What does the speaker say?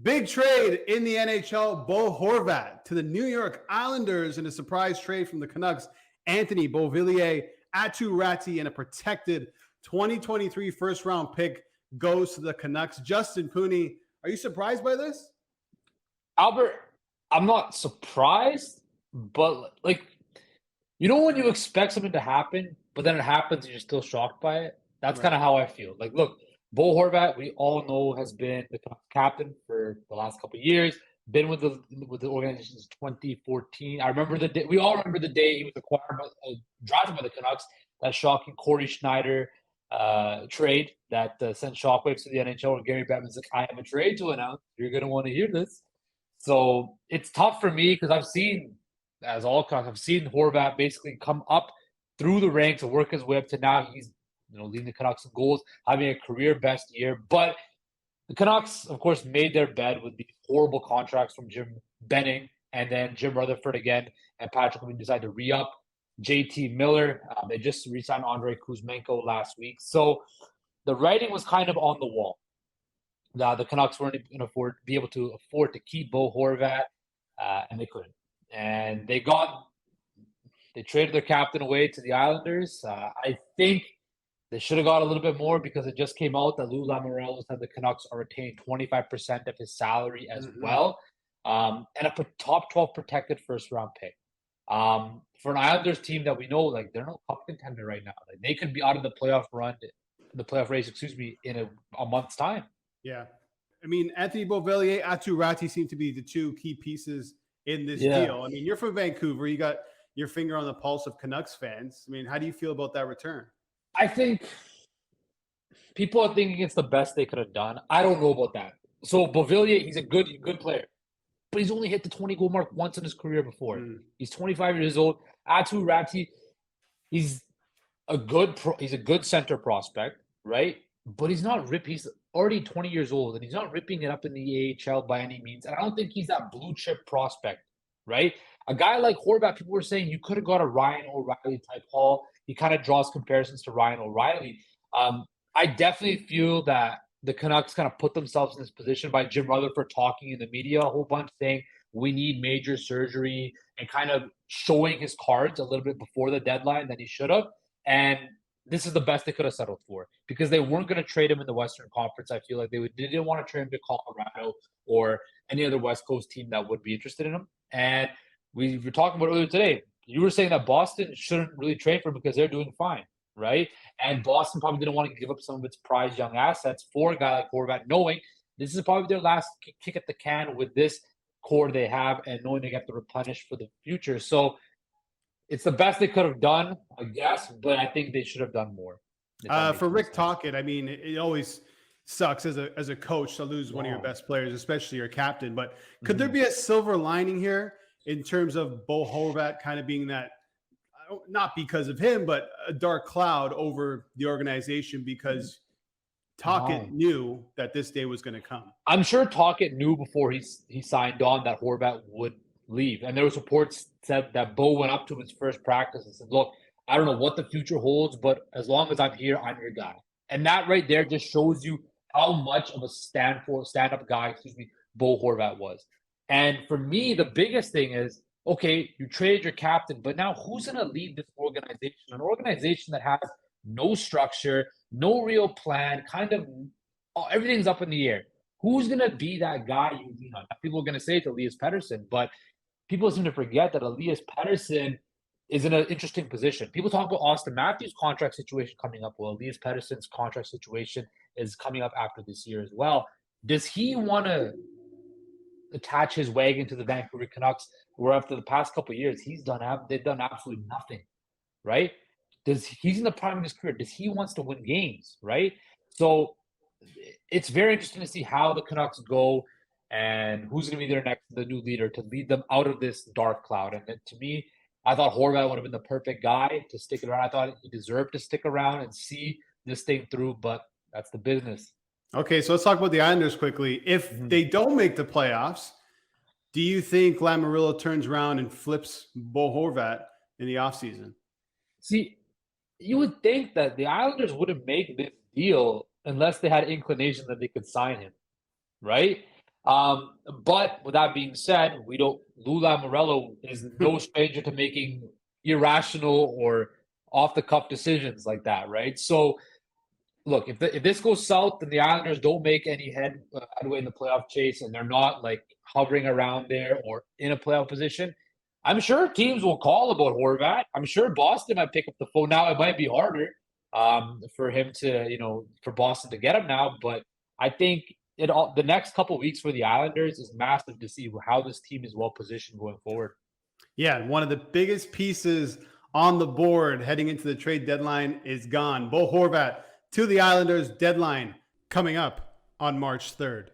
Big trade in the NHL. Bo Horvat to the New York Islanders in a surprise trade from the Canucks. Anthony Beauvillier, Aatu Raty, and a protected 2023 first-round pick goes to the Canucks. Justin Pooney, are you surprised by this? Albert, I'm not surprised, but when you expect something to happen, but then it happens and you're still shocked by it? That's kind of how I feel. Look, Bo Horvat, we all know, has been the captain for the last couple of years, been with the organization since 2014. I remember the day, we all remember the day he was drafted by the Canucks, that shocking Corey Schneider trade that sent shockwaves to the NHL, where Gary Bettman's like, I have a trade to announce. You're going to want to hear this. So it's tough for me because I've seen Horvat basically come up through the ranks and work his way up to now. He's leading the Canucks in goals, having a career best year. But the Canucks, of course, made their bed with these horrible contracts from Jim Benning and then Jim Rutherford again, and Patrick Queen decided to re-up JT Miller. They just re-signed Andrei Kuzmenko last week. So the writing was kind of on the wall. The Canucks weren't going to be able to afford to keep Bo Horvat, and they couldn't. And they traded their captain away to the Islanders. I think they should have got a little bit more because it just came out that Lou Lamoriello said the Canucks are retaining 25% of his salary as well, and a top 12 protected first-round pick. For an Islanders team that we know, they're no cup contender right now. They could be out of the playoff race, in a month's time. Yeah. I mean, Anthony Beauvillier, Aatu Raty seem to be the two key pieces in this deal. I mean, you're from Vancouver. You got your finger on the pulse of Canucks fans. I mean, how do you feel about that return? I think people are thinking it's the best they could have done. I don't know about that. So Beauvillier, he's a good player, but he's only hit the 20-goal mark once in his career before. He's 25 years old. Aatu Raty, he's a good center prospect, right? But he's not He's already 20 years old, and he's not ripping it up in the AHL by any means. And I don't think he's that blue chip prospect, right? A guy like Horvat, people were saying you could have got a Ryan O'Reilly type haul. He kind of draws comparisons to Ryan O'Reilly. I definitely feel that the Canucks kind of put themselves in this position by Jim Rutherford talking in the media a whole bunch, saying we need major surgery and kind of showing his cards a little bit before the deadline that he should have. And this is the best they could have settled for because they weren't going to trade him in the Western Conference. I feel like they didn't want to trade him to Colorado or any other West Coast team that would be interested in him. And we were talking about earlier today. You were saying that Boston shouldn't really trade for him because they're doing fine, right? And Boston probably didn't want to give up some of its prized young assets for a guy like Horvat, knowing this is probably their last kick at the can with this core they have and knowing they get to replenish for the future. So it's the best they could have done, I guess, but I think they should have done more. For Rick Tocchet, I mean, it always sucks as a coach to lose one of your best players, especially your captain. But could there be a silver lining here in terms of Bo Horvat kind of being that, not because of him, but a dark cloud over the organization because Tocchet knew that this day was going to come? I'm sure Tocchet knew before he signed on that Horvat would leave. And there was reports said that Bo went up to his first practice and said, look, I don't know what the future holds, but as long as I'm here, I'm your guy. And that right there just shows you how much of a stand-up guy, Bo Horvat was. And for me, the biggest thing is, okay, you traded your captain, but now who's going to lead this organization? An organization that has no structure, no real plan, kind of everything's up in the air. Who's going to be that guy? People are going to say it's Elias Pettersson, but people seem to forget that Elias Pettersson is in an interesting position. People talk about Austin Matthews' contract situation coming up. Well, Elias Pettersson's contract situation is coming up after this year as well. Does he want to attach his wagon to the Vancouver Canucks, where after the past couple of years, they've done absolutely nothing, right? He's in the prime of his career. Does he wants to win games, right? So it's very interesting to see how the Canucks go and who's going to be the new leader to lead them out of this dark cloud. And to me, I thought Horvat would have been the perfect guy to stick it around. I thought he deserved to stick around and see this thing through, but that's the business. Okay, so let's talk about the Islanders quickly. If they don't make the playoffs, do you think Lamoriello turns around and flips Bo Horvat in the offseason? See, you would think that the Islanders wouldn't make this deal unless they had inclination that they could sign him, right? But with that being said, Lou Lamoriello is no stranger to making irrational or off the cuff decisions like that, right? So look, if this goes south and the Islanders don't make any headway in the playoff chase and they're not like hovering around there or in a playoff position, I'm sure teams will call about Horvat. I'm sure Boston might pick up the phone. Now it might be harder for him to, for Boston to get him now, but I think the next couple of weeks for the Islanders is massive to see how this team is well positioned going forward. Yeah, one of the biggest pieces on the board heading into the trade deadline is gone. Bo Horvat to the Islanders, deadline coming up on March 3rd.